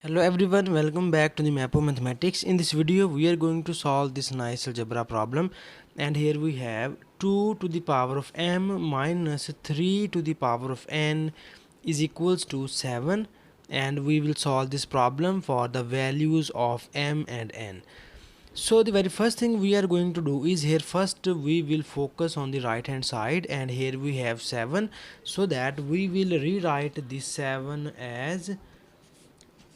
Hello everyone, welcome back to the map of mathematics. In this video we are going to solve this nice algebra problem, and here we have 2 to the power of m minus 3 to the power of n is equals to 7, and we will solve this problem for the values of m and n. So the very first thing we are going to do is, here first we will focus on the right hand side, and here we have 7, so that we will rewrite this 7 as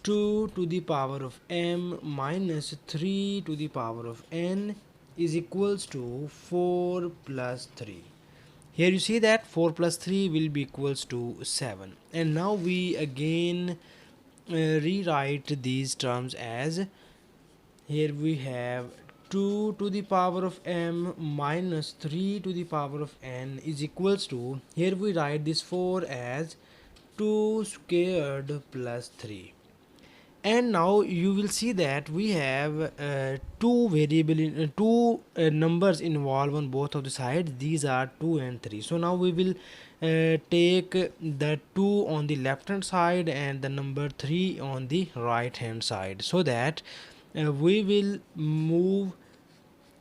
2 to the power of m minus 3 to the power of n is equals to 4 plus 3. Here you see that 4 plus 3 will be equals to 7. And now we again rewrite these terms as, here we have 2 to the power of m minus 3 to the power of n is equals to, here we write this 4 as 2 squared plus 3. And now you will see that we have two numbers involved on both of the sides. These are 2 and 3. So now we will take the 2 on the left hand side and the number 3 on the right hand side, so that we will move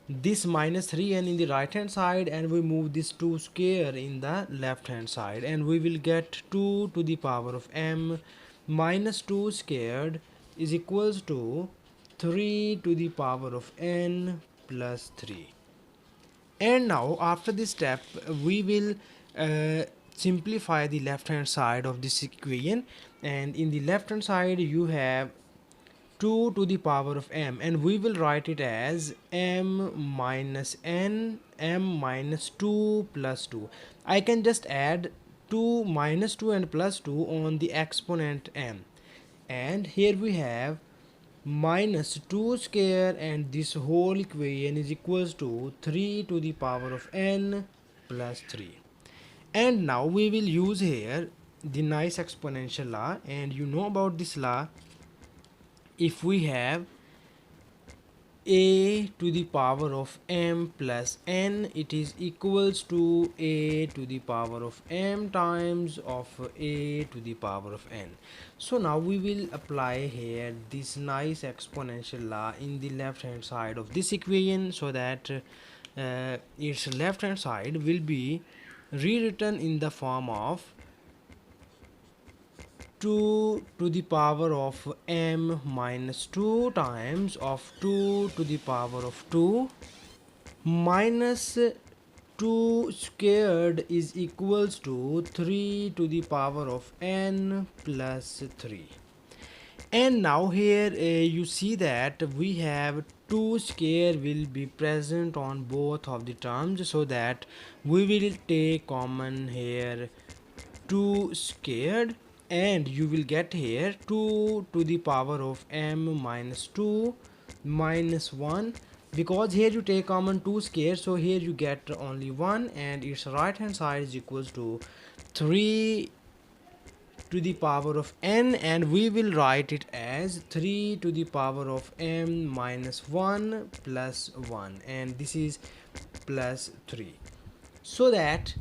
this minus 3n in the right hand side, and we move this 2 square in the left hand side, and we will get 2 to the power of m minus 2 squared is equals to 3 to the power of n plus 3. And now after this step we will simplify the left hand side of this equation, and in the left hand side you have 2 to the power of m, and we will write it as m minus n m minus 2 plus 2. I can just add 2 minus 2 and plus 2 on the exponent m, and here we have minus 2 square, and this whole equation is equals to 3 to the power of n plus 3. And now we will use here the nice exponential law, and you know about this law. If we have a to the power of m plus n, it is equals to a to the power of m times of a to the power of n. So now we will apply here this nice exponential law in the left hand side of this equation, so that its left hand side will be rewritten in the form of 2 to the power of m minus 2 times of 2 to the power of 2 minus 2 squared is equals to 3 to the power of n plus 3. And now here you see that we have 2 square will be present on both of the terms, so that we will take common here 2 squared, and you will get here 2 to the power of m minus 2 minus 1, because here you take common 2 square, so here you get only 1, and its right hand side is equals to 3 to the power of n, and we will write it as 3 to the power of m minus 1 plus 1, and this is plus 3. So that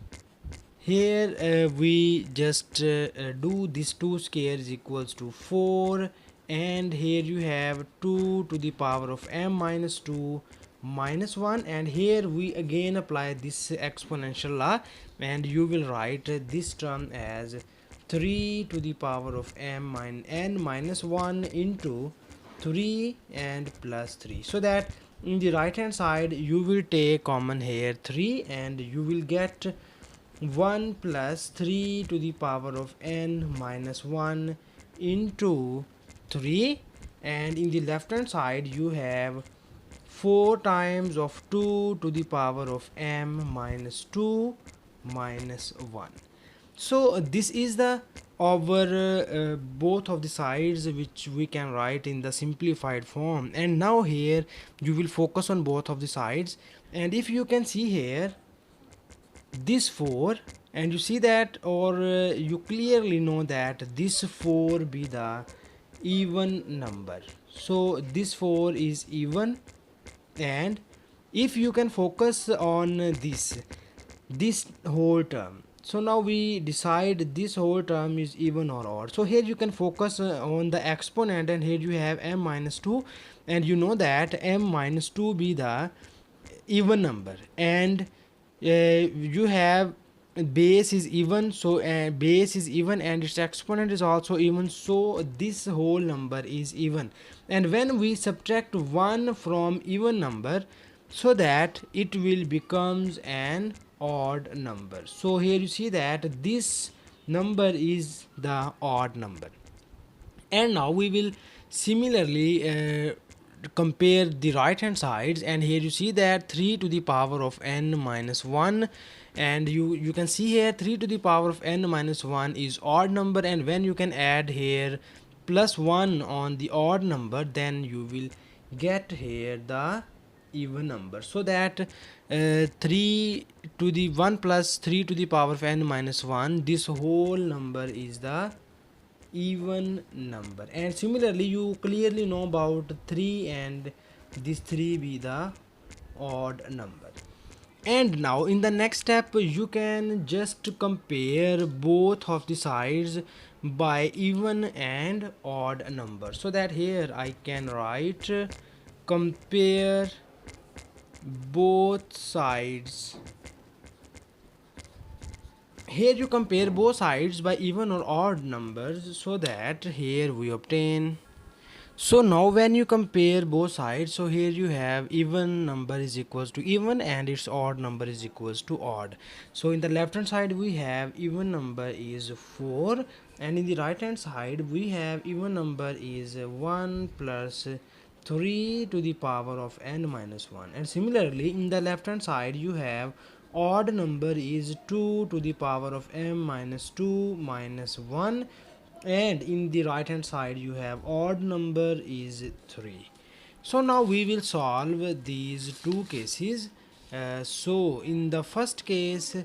here we just do this 2 square is equals to 4, and here you have 2 to the power of m minus 2 minus 1, and here we again apply this exponential law, and you will write this term as 3 to the power of m n minus 1 into 3 and plus 3, so that in the right hand side you will take common here 3, and you will get 1 plus 3 to the power of n minus 1 into 3, and in the left hand side you have 4 times of 2 to the power of m minus 2 minus 1. So this is the our both of the sides which we can write in the simplified form. And now here you will focus on both of the sides, and if you can see here this 4, and you see that, or you clearly know that this 4 be the even number, so this 4 is even. And if you can focus on this whole term, So now we decide this whole term is even or odd. So here you can focus on the exponent, and here you have m minus 2, and you know that m minus 2 be the even number, and you have base is even, so base is even and its exponent is also even, so this whole number is even. And when we subtract 1 from even number, so that it will becomes an odd number. So here you see that this number is the odd number. And now we will similarly compare the right hand sides, and here you see that 3 to the power of n minus 1, and you can see here 3 to the power of n minus 1 is odd number, and when you can add here plus 1 on the odd number, then you will get here the even number. So that 3 to the 1 plus 3 to the power of n minus 1, this whole number is the even number. And similarly you clearly know about 3, and this 3 be the odd number. And now in the next step you can just compare both of the sides by even and odd number. So that here I can write compare both sides. Here you compare both sides by even or odd numbers, so that here we obtain. So now when you compare both sides, so here you have even number is equals to even and its odd number is equals to odd. So in the left hand side we have even number is 4, and in the right hand side we have even number is 1 plus 3 to the power of n minus 1. And similarly in the left hand side you have odd number is 2 to the power of m minus 2 minus 1, and in the right hand side you have odd number is 3. So now we will solve these two cases. So in the first case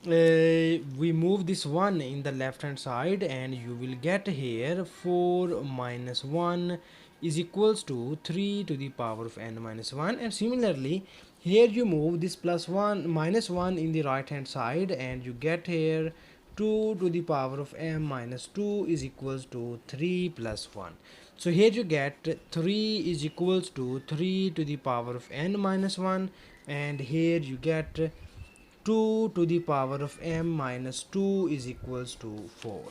we move this 1 in the left hand side, and you will get here 4 minus 1 is equals to 3 to the power of n minus 1. And similarly here you move this plus 1 minus 1 in the right hand side, and you get here 2 to the power of m minus 2 is equals to 3 plus 1. So here you get 3 is equals to 3 to the power of n minus 1, and here you get 2 to the power of m minus 2 is equals to 4.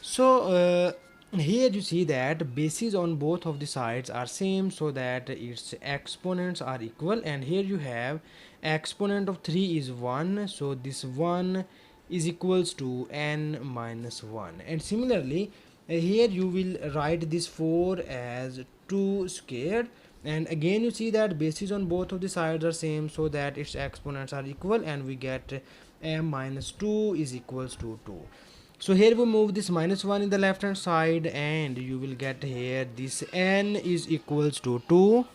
So here you see that bases on both of the sides are same, so that its exponents are equal. And here you have exponent of 3 is 1, so this 1 is equals to n minus 1. And similarly here you will write this 4 as 2 squared, and again you see that bases on both of the sides are same, so that its exponents are equal, and we get m minus 2 is equals to 2. So here we move this minus 1 in the left hand side, and you will get here this n is equals to 2.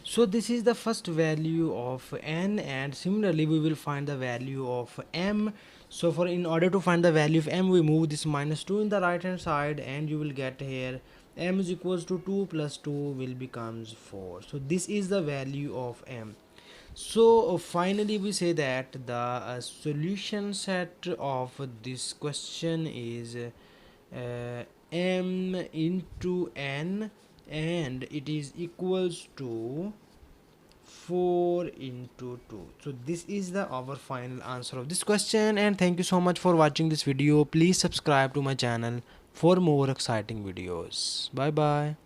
So this is the first value of n, and similarly we will find the value of m. So for in order to find the value of m, we move this minus 2 in the right hand side, and you will get here m is equals to 2 plus 2 will becomes 4. So this is the value of m. So finally we say that the solution set of this question is m into n, and it is equals to 4 into 2. So this is the our final answer of this question, and thank you so much for watching this video. Please subscribe to my channel for more exciting videos. Bye bye.